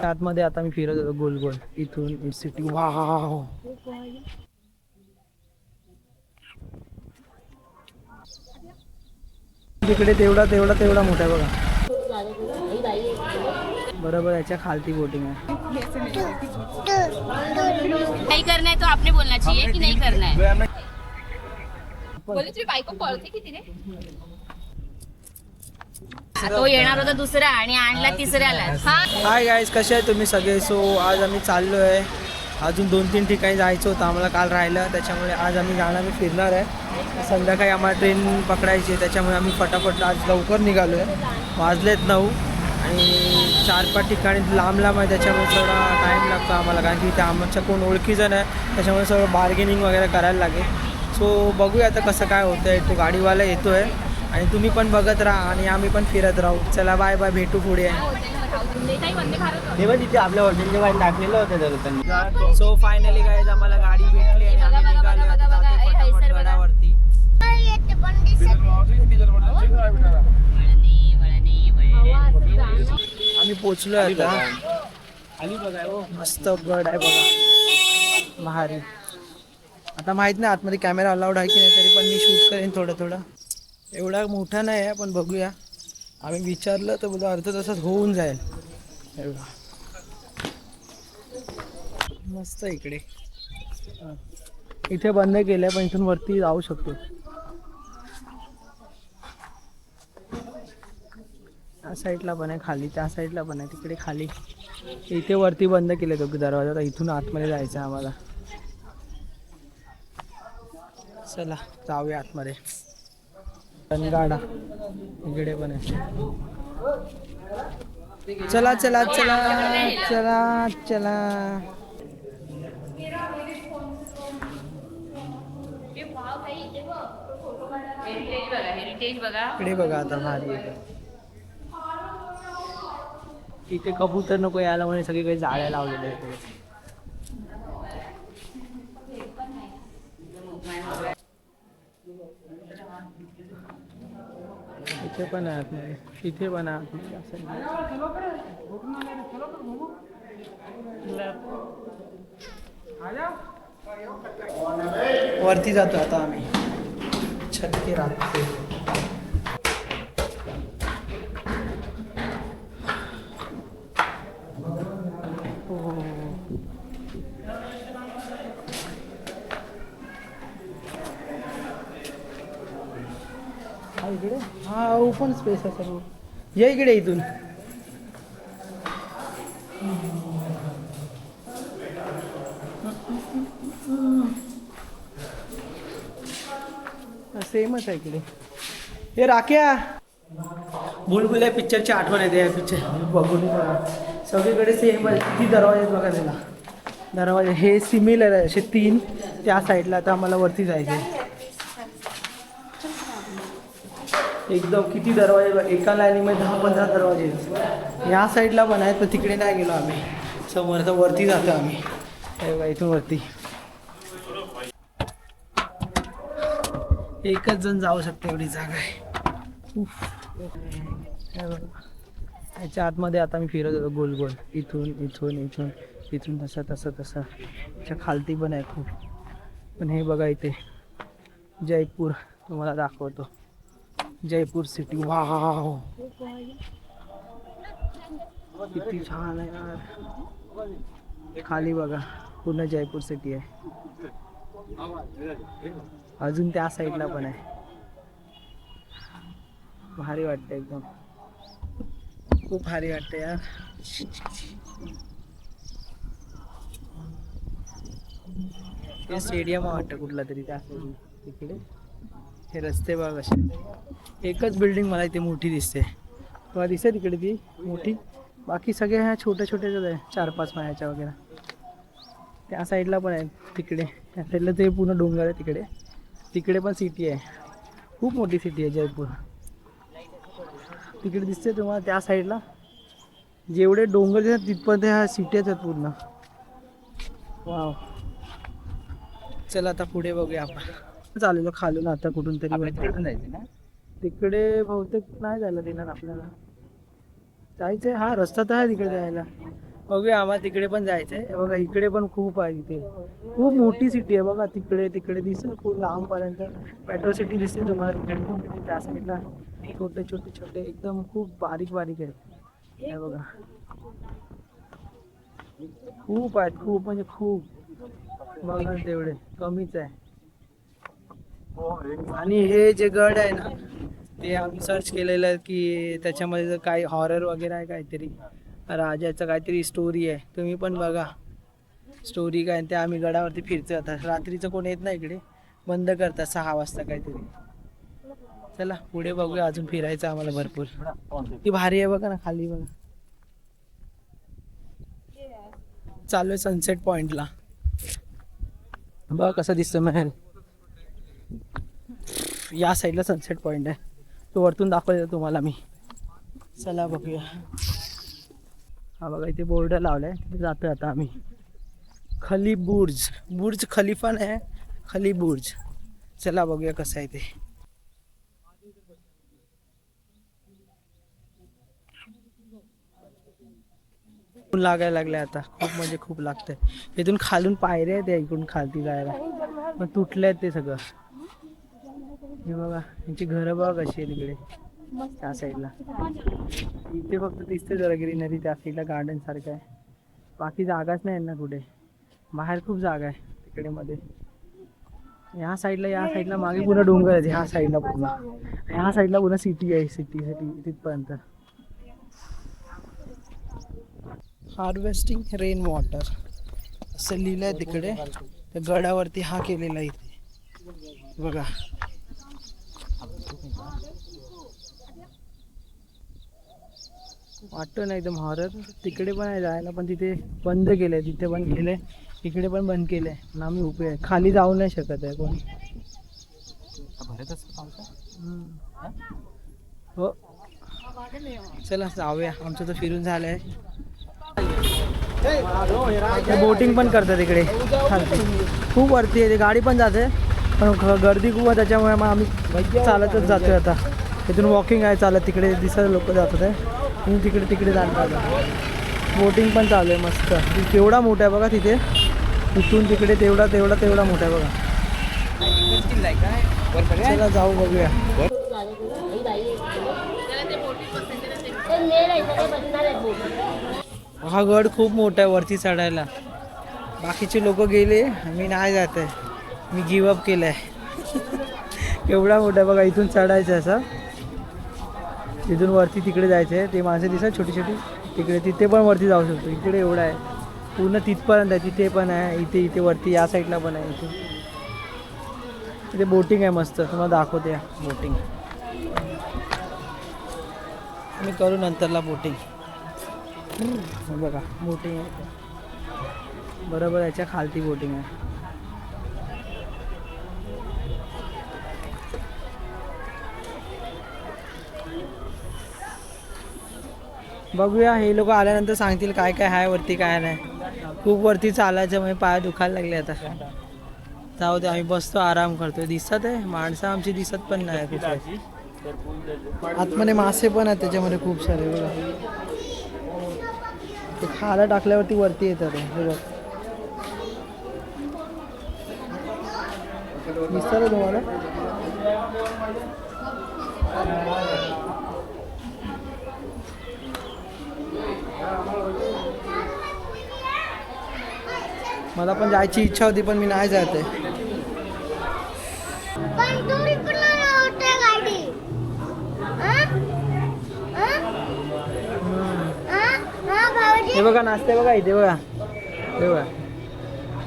आतमध्ये आता मी फिरत होतो गोल गोल इथून सिटी. वाव, तिकडे तेवढा तेवढा तेवढा मोठा आहे बघा. बरोबर याच्या खालती बोटिंग आहे. नहीं करना है तो आपने बोलना चाहिए कि नहीं करना है. बोले तुझी बायको पळते किती रे. तो येणार होता दुसरा आणि आणला तिसऱ्याला. हाय गाईज, कसे आहे तुम्ही सगळे. सो आज आम्ही चाललो आहे. अजून 2-3 ठिकाणी जायचं होतं आम्हाला, काल राहिलं. त्याच्यामुळे आज आम्ही जाणार फिरणार आहे. संध्याकाळी आम्हाला ट्रेन पकडायची आहे, त्याच्यामुळे आम्ही फटाफट आज लवकर निघालो आहे. वाजलेत 9 आणि 4-5 ठिकाणी लांब लांब आहे, त्याच्यामुळे थोडा टाईम लागतो आम्हाला. कारण की इथे आमच्या कोण ओळखीचं नाही, त्याच्यामुळे सगळं बार्गेनिंग वगैरे करायला लागेल. सो बघूया आता कसं काय होतं आहे. तो गाडीवाला येतो आहे आणि तुम्ही पण बघत राहा आणि आम्ही पण फिरत राहू. चला बाय बाय, भेटू पुढे. तेव्हा तिथे आपल्या हॉटेलच्या बाहेर टाकलेलं होतं जर त्यांनी. सो फायनली गाईज आम्हाला गाडी भेटली आणि आम्ही निघालो आता फटाफट गडावरती. आम्ही पोचलो आता. मस्त गड आहे बघा, भारी. आता माहित नाही आतमध्ये कॅमेरा अलाउड आहे की नाही, तरी पण मी शूट करेन थोडं थोडं. एवढा मोठा नाही आहे पण बघूया. आम्ही विचारलं तर बोलतो अर्ध तासात होऊन जाईल. एवढा मस्त इकडे. इथे बंद केलं पण इथून वरती जाऊ शकतो. त्या साईडला पण आहे खाली, त्या साईडला पण आहे तिकडे खाली. इथे वरती बंद केले तो दरवाजा, तर इथून आतमध्ये जायचं आहे आम्हाला. चला जाऊया आतमध्ये. गाडा इकडे पण आहे. चला चला चला चला चला. इकडे बघा आता भारी आहे. इथे कबूतर नको यायला म्हणून सगळीकडे जाळ्या लावलेल्या आहेत. इथे पण आहे, इथे पण आहे. वरती जातो आता आम्ही. छत के रास्ते. इकडे हा ओपन स्पेस आहे सर्व. या इकडे इथून. सेमच आहे इकडे. हे राख्या बुलबुल्या पिक्चरची आठवण येते. या पिक्चर बघून सगळीकडे सेम आहे. किती दरवाजे आहेत बघा त्याला. दरवाजे हे सिमिलर आहे असे 3 त्या साईडला. आता आम्हाला वरती जायचे. एकदम किती दरवाजे, एका लाईनीमध्ये 10-15 दरवाजे. या साईडला पण आहेत पण तिकडे नाही गेलो आम्ही. समोर आता वरती जातो आम्ही. बघा इथून वरती एकच जण जाऊ शकते एवढी जागा आहे. याच्या आतमध्ये आता मी फिरत होतो गोल गोल. इथून इथून इथून इथून तसं तसं तसं. त्याच्या खालती पण आहे खूप. पण हे बघा इथे जयपूर तुम्हाला दाखवतो. जयपूर सिटी. वाव किती छान आहे यार. खाली बघा पूर्ण जयपूर सिटी आहे. अजून त्या साईडला पण आहे. भारी वाटतं एकदम, खूप भारी वाटतं यार. हे स्टेडियम वाटतं कुठला तरी त्या साईड तिकडे. हे रस्ते बघा कसे. एकच बिल्डिंग मला इथे मोठी दिसते. तुम्हाला दिसते तिकडे ती मोठी. बाकी सगळे ह्या छोट्या छोट्याच आहे 4-5 माळ्याच्या वगैरे. त्या साईडला पण आहे तिकडे. त्या साईडला ते पूर्ण डोंगर आहे तिकडे. तिकडे पण सिटी आहे. खूप मोठी सिटी आहे जयपूर. तिकडे दिसते तुम्हाला त्या साईडला. जेवढे डोंगर दिसतात तिथपर्यंत ह्या सिटीज आहेत पूर्ण. वाव. चला आता पुढे बघूया आपण. चालेल खालून आता कुठून तरी जायचं ना. तिकडे बहुतेक नाही जायला देणार आपल्याला. जायचंय हा रस्ता तर आहे तिकडे जायला. बघूया आम्हाला तिकडे पण जायचंय. हे बघा इकडे पण खूप आहे इथे. खूप मोठी सिटी आहे बघा. तिकडे तिकडे दिसत खूप लांबपर्यंत मेट्रो सिटी दिसते तुम्हाला तिकडे. त्या साईडला छोटे छोटे छोटे एकदम खूप बारीक बारीक आहेत. हे बघा खूप आहेत खूप म्हणजे खूप. बघा तेवढे कमीच आहे. आणि हे जे गड आहे ना ते आम्ही सर्च केलेलं की त्याच्यामध्ये जर काही हॉरर वगैरे आहे काहीतरी राजाचं काहीतरी स्टोरी आहे. तुम्ही पण बघा स्टोरी काय ते. आम्ही गडावरती फिरतो आता. रात्रीचं कोण येत नाही इकडे. बंद करतात 6 वाजता काहीतरी. चला पुढे बघूया. अजून फिरायचं आम्हाला भरपूर. ती भारी आहे बघा ना खाली बघा. चालू आहे सनसेट पॉइंटला. बघा कसं दिसतं महल. या साईडला सनसेट पॉइंट आहे. तो वरतून दाखवतो तुम्हाला मी. चला बघूया. हा बघा इथे बोर्ड लावलाय. तिथे जातोय आता आम्ही. खली बुर्ज. बुर्ज खलिफा नाही खली बुर्ज. चला बघूया कसं आहे ते. ऊन लागायला लागले आता. खूप म्हणजे खूप लागतंय. इथून खालून पायऱ्या आहेत इकडून खालती जायला. पण तुटले आहेत ते सगळं. हे बघा यांची घरं बघा कशी आहे तिकडे त्या साईडला. इथे फक्त दिसते जरा ग्रीनरी. त्या साईडला गार्डन सारखं आहे. बाकी जागाच नाही ना कुठे. बाहेर खूप जागा आहे तिकडे मध्ये. या साईडला मागे पुन्हा डोंगर आहे. ह्या साईडला पूर्ण. ह्या साईडला पुन्हा सिटी आहे. सिटी तिथपर्यंत. हार्वेस्टिंग रेन वॉटर असं लिहिलंय तिकडे. त्या गडावरती हा केलेला आहे इथे बघा. वाटतो ना एकदम हॉरर. तिकडे पण आहे जायला पण तिथे बंद केलंय. तिथे बंद केलंय. इकडे पण बंद केलंय. ना आम्ही उभे आहे. खाली जाऊ नाही शकत आहे कोण. हो चला जाऊया. आमचं तर फिरून झालंय. बोटिंग पण करतात इकडे खालती. खूप वरती आहे. गाडी पण जाते पण गर्दी खूप आहे त्याच्यामुळे मग आम्ही चालतच जातोय आता. इथून वॉकिंग आहे चालत. तिकडे दिसत लोक जातात आहे. मी तिकडे जाणार. बोटिंग पण चालू आहे मस्त. केवढा मोठा आहे बघा तिथे. इथून तिकडे तेवढा मोठा आहे बघा. चला जाऊ बघूया. हा गड खूप मोठा आहे वरती चढायला. बाकीचे लोक गेले. मी नाही जात आहे. मी गिवअप केलं आहे. एवढा मोठा आहे बघा. इथून चढायचं असं. तिथून वरती तिकडे जायचं आहे. ते माणसं दिसतात छोटी छोटी तिकडे. तिथे पण वरती जाऊ शकतो. इकडे एवढा आहे पूर्ण तिथपर्यंत आहे. तिथे पण आहे. इथे वरती या साईडला पण आहे. इथे बोटिंग आहे मस्त. तुम्हाला दाखवते या बोटिंग. मी करू नंतरला बोटिंग. बघा बोटिंग आहे बरोबर. याच्या खालती बोटिंग आहे. बघूया. हे लोक आल्यानंतर सांगतील काय काय आहे वरती काय नाही. खूप वरती चालायचं म्हणजे पाय दुखायला लागले आता. जाऊ दे आम्ही बसतो आराम करतोय. दिसत आहे माणसं आमची दिसत पण नाही कुठे. आतमध्ये मासे पण आहेत त्याच्यामध्ये खूप सारे बघा. ते खायला टाकल्यावरती वरती येतात. हे बघ दिसतं तुम्हाला. मला पण जायची इच्छा होती पण मी नाही जात आहे. हे बघा नाचते बघा इथे बघा. हे बघा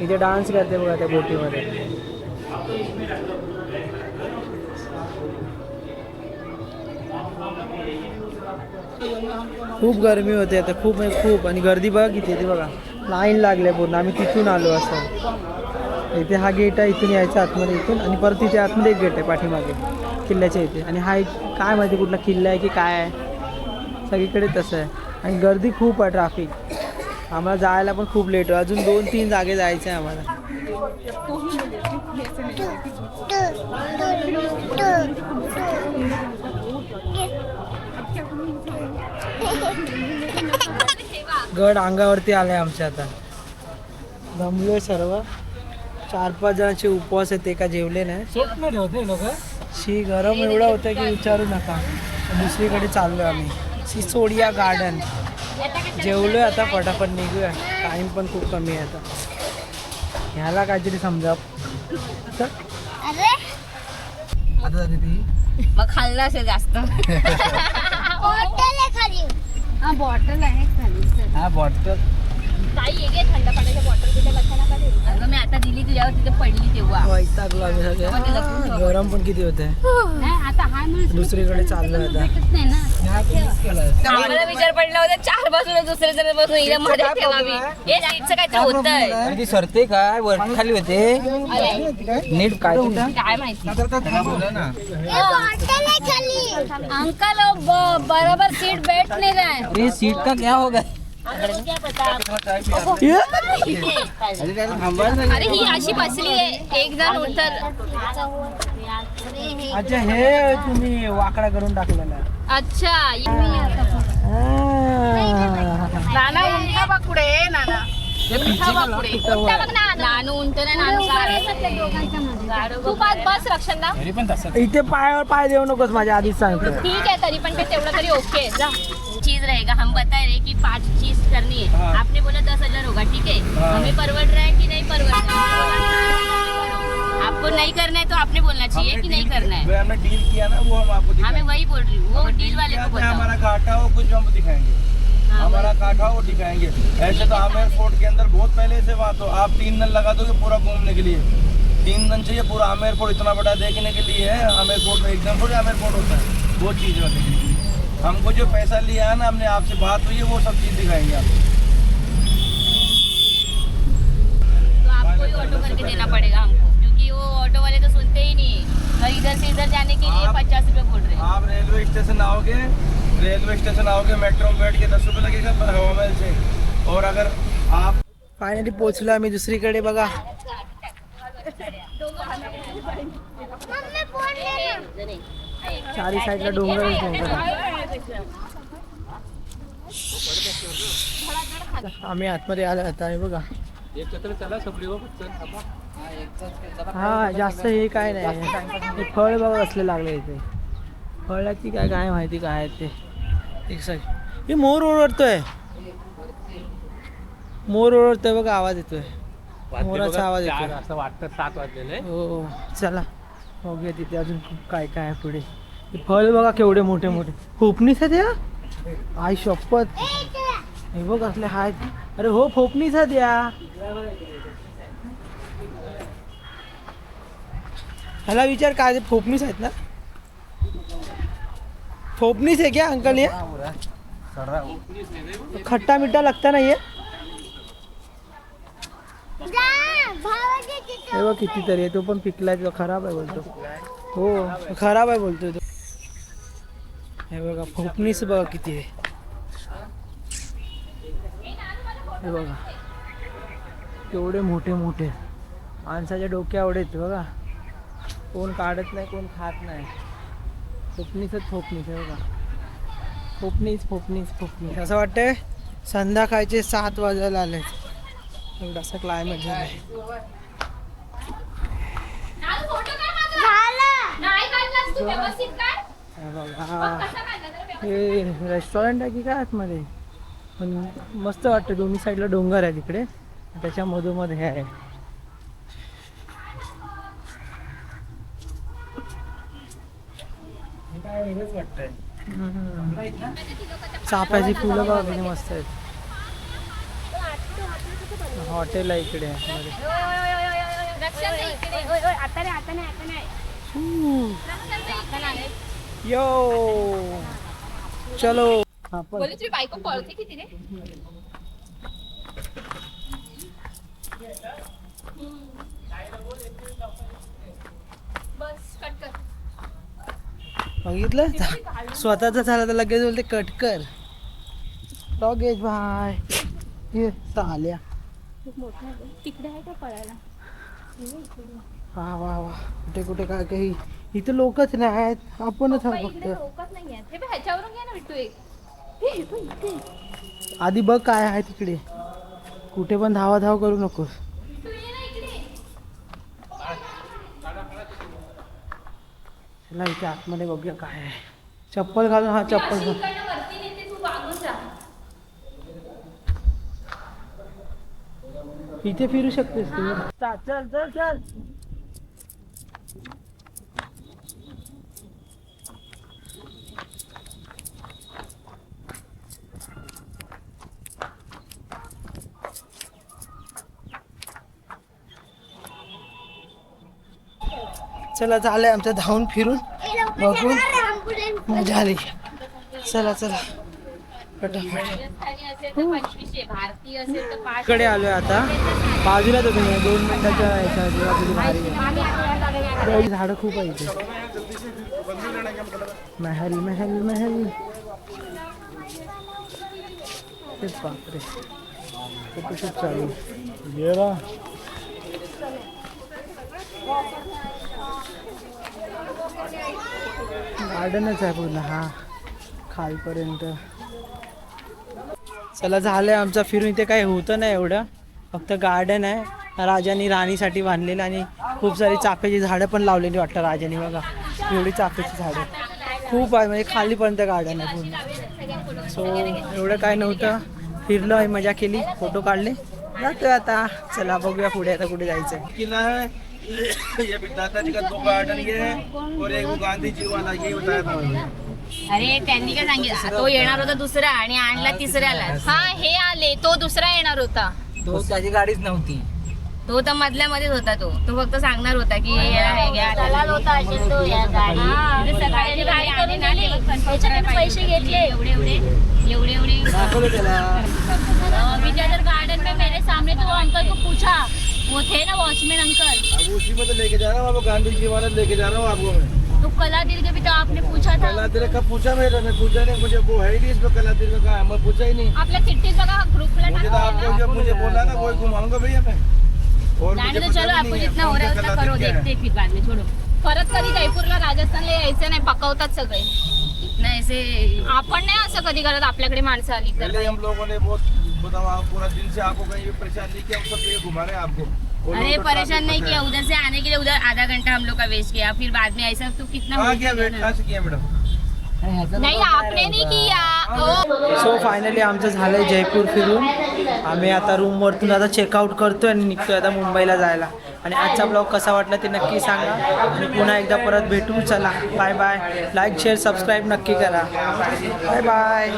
इथे डान्स करते बघा त्या बोटीमध्ये. खूप गरमी होते आता. खूप आणि गर्दी बघा किती येते बघा. लाईन लागले पूर्ण. आम्ही तिथून आलो असं. इथे हा गेट आहे. इथून यायचं आतमध्ये इथून. आणि परत तिथे आतमध्ये एक गेट आहे पाठीमागे किल्ल्याच्या इथे. आणि हा एक काय माहिती कुठला किल्ला आहे की काय आहे. सगळीकडे तसं आहे. आणि गर्दी खूप आहे. ट्रॅफिक. आम्हाला जायला पण खूप लेट आहे. अजून 2-3 जागे जायचं आहे आम्हाला. गड अंगावरती आलाय आमच्या आता. दमलोय सर्व. 4-5 जणांचे उपवास आहेत, ते का जेवले नाही. शी गरम एवढं होतं की विचारू नका. दुसरीकडे चाललोय आम्ही, सिसोडिया गार्डन. जेवलोय आता, फटाफट निघूया. टाइम पण खूप कमी आहे आता. ह्याला काहीतरी समजा. आता जाते ती. मग खाल्लं असेल जास्त. हा बॉटल आहे खाली. हा बॉटल. ताई ये गे थंड पाण्याच्या बॉटल तिथे लक्ष नका देऊ. अगं मी आता दिली तुझ्यावर, तिथे पडली तेव्हा. वैतागलो आम्ही सगळे. गरम पण किती होते. नाही आता हा मिळून दुसरीकडे चाललोय आता. भेटत नाही ना. आम्हाला विचार पडला होता 4 बाजूला दुसरे जण बसून हिला मध्ये ठेवावी. हे सीटचं काहीतरी होतंय. ती सरते काय वर खाली होते. नीट काय काय माहिती. अंकल बराबर सीट बैठ नहीं रहा है. अरे सीट का क्या होगा. अरे ही अशी बसली आहे, एक जण उतर. अच्छा हे तुम्ही वाकडा करून टाकलेला. अच्छा नाना उंटा बघ पुढे. नाना उंटा बघ पुढे. उंटा बघ ना. नानू उंट नाही, नानू गाडो. तू बस रक्षणला. इथे पायावर पाय देऊ नकोस, माझ्या आधीच सांगतो. ठीक है, तरी पण ते तेवढं तरी ओके. जा चीज रहेगा. हम बता रहे कि 5 चीज करनी है. आपने बोला 10,000 होगा, ठीक है. हमें परवड़ रहा है कि नहीं परवड़ रहा है. आपको नहीं करना है तो आपने बोलना चाहिए कि नहीं करना है. हमने डील किया ना, वो हम आपको हमें दिखाएंगे. वही बोल रही हूँ, वो डील वाले को बताओ. हमारा काटा हो कुछ हम दिखाएंगे. हमारा काटा वो दिखाएंगे. ऐसे तो आमेर फोर्ट के अंदर बहुत पहले से वहाँ, तो आप 3 दिन लगा दोगे पूरा घूमने के लिए. 3 दिन चाहिए पूरा. आमेर फोर्ट इतना बड़ा देखने के लिए है. आमेर फोर्ट में एकदम थोड़ी आमेर फोर्ट होता है, वो चीज़ है. हमको जो पैसा लिया है ना, हमने आपसे बात हुई है, वो सब चीज़ दिखाएंगे आपको. तो आपको ही ऑटो करके देना पड़ेगा हमको, क्योंकि वो ऑटो वाले तो सुनते ही नहीं. और इधर से इधर जाने के लिए 50 रुपये बोल रहे हैं. आप रेलवे स्टेशन आओगे, मेट्रो में बैठ के 10 रुपये लगेगा हवा महल से. और अगर आप फायनली पोहोचलो आम्ही दुसरीकडे. बघा चारी साईडला डोंगरच डोंगर. आम्ही आतमध्ये आलो आता. हे बघा हा जास्त हे काय नाही. फळ बघा असले लागले इथे. फळाची काय काय माहिती काय आहे ते. एक साईड हे मोर ओरडतोय. मोर ओरडतोय बघा, आवाज येतोय. मोराचा आवाज येतोय. असं वाटतं 7 वाजलेले. हो चला बघूया तिथे अजून खूप काय काय आहे पुढे. हे फळ बघा केवढे मोठे मोठे. फोपणीच आहेत या. आई शपथ. हे बघ असले आहेत. अरे हो फोपणीच आहेत या. ह्याला विचार काय फोपणीच आहेत ना. फोपणीच आहे क्या अंकल. ये खट्टा मिठा लगता नाही आहे. हे बघ कितीतरी आहे. तो पण पिकलाय, तो खराब आहे बोलतो. हो खराब आहे बोलतोय तो. हे बघा फोपणीच बघा किती आहे. हे बघा केवढे मोठे मोठे. माणसाच्या डोक्या एवढेच बघा. कोण काढत नाही, कोण खात नाही. फोपणीच फोपणीच. हे बघा फोपणीच फोपणीच फोपणीच. असं वाटतंय संध्याकाळचे 7 वाजायला आले. एवढं असं क्लायमेट झालंय. हे रेस्टॉरंट आहे की काय आतमध्ये. पण मस्त वाटतं. दोन्ही साईडला डोंगर आहे तिकडे, त्याच्या मधोमध हे आहे. वाटतंय चाफ्याची फुलं बघा किती मस्त आहेत. हॉटेल आहे इकडे यो. चलो बोले तुझी बायको पळते किती रे. बस कट कर. बघितलं स्वतःच झालं तर लगेच बोलते कट कर. लगेच भाय हे चाल्या. तिकडे आहे का पळायला. वा वा वा. कुठे कुठे काय काही इथं लोकच नाही आहेत. आपणच आहोत फक्त. लोकच नाही आहेत. हे ह्याच्यावरून घ्या ना बिट्टू. एक आधी बघ काय आहे तिकडे, कुठे पण धाव करू नकोस. चला इथे आतमध्ये बघूया काय आहे. चप्पल घालून, हा चप्पल घाल. इथे फिरू शकतेस तू. चल चल चल. चला झालंय आमचं धावून फिरून बघून मजा आली. चला चला पटापट. भारतीय असेल तर 5. इकडे आलोय आता, बाजूला तर तुम्ही 2 मिनिटाच्या ह्याच्या भारी झाडं खूप आहे इथे. महल महल महल. तेच बापरे, फोटोशूट चालू. गेला गार्डनच आहे पूर्ण हा खालपर्यंत. चला झालंय आमचा फिरून. इथे काही होतं नाही एवढं, फक्त गार्डन आहे राजानी राणीसाठी बांधलेलं आणि खूप सारी चाफ्याची झाडं पण लावलेली वाटतं राजानी. बघा एवढी चाफ्याची झाडं खूप आहे, म्हणजे खालीपर्यंत गार्डन आहे पूर्ण. सो एवढं काय नव्हतं, फिरलो आहे, मजा केली, फोटो काढले, जातोय आता. चला बघूया पुढे आता कुठे जायचं. किला है ये भी दादाजी का 2 गार्डन ये है और एक वो गांधी जी वाला, ये बताया था मैंने. अरे त्यांनी काय सांगितलं, तो येणार होता दुसरा आणि आणला तिसऱ्याला. हा हे आले, तो दुसरा येणार होता. तो त्याची गाडीच नव्हती. तो तर मधल्या मध्येच होता. तो फक्त सांगणार होता की हे घ्या. दलाल होता असेल तो या गाडी. म्हणजे सकाळी गाडी करून दिली, त्याच्याकडे पैसे घेतले. एवढे दाखवलं त्याला. विजयनगर गार्डन में मेरे सामने तो अंकल को पूछा, वो थे ना वॉचमैन अंकल, अब उसी में तो लेके जा रहा हूँ, आपको गांधी जी वाला लेके जा रहा हूँ आपको मैं. तो कला दिल के भी तो आपने पूछा था. कला तिलक का पूछा मैं पूछा नहीं, मुझे वो है ही नहीं इसमें कला तिलक का, मैं पूछा ही नहीं. आपल्या चिठ्ठीत बघा ग्रुपला मुझे तो आपको जो मुझे बोला ना वही घुमाऊंगा भैया मैं. और जाने मुझे तो पता चलो, भी आपको नहीं है जितना हो रहा है कौन सा उतना कला करो, तिलक है. देखते फिर बाद में. छोड़ो. परत कधी जयपूरला राजस्थानला यायचं नाही, पकवतात सगळे. नाही ऐसे आपण नाही असं कधी करत, आपल्याकडे माणसं आली तर. पहले हम लोगों ने बहुत बताओ, आप पूरा दिन से आपको कहीं भी परेशान नहीं किया, हम सब जगह घुमा रहे हैं आपको. वो लोग अरे तो परेशान traffic नहीं में किया, थे. उधर से आने के लिए उधर आधा घंटा हम लोग का वेस्ट किया, फिर बाद में ऐसा तो कितना हो कहाँ किया गया वेट, ना. कहाँ से किया मैडम. नाही आपने नाही किया. सो फायनली आमचं झालंय जयपूर फिरून. आम्ही आता रूमवरतून आता चेकआउट करतोय आणि निघतोय आता मुंबईला जायला. आणि आजचा ब्लॉग कसा वाटला ते नक्की सांगा आणि पुन्हा एकदा परत भेटू. चला bye bye. Like share subscribe नक्की करा. Bye bye.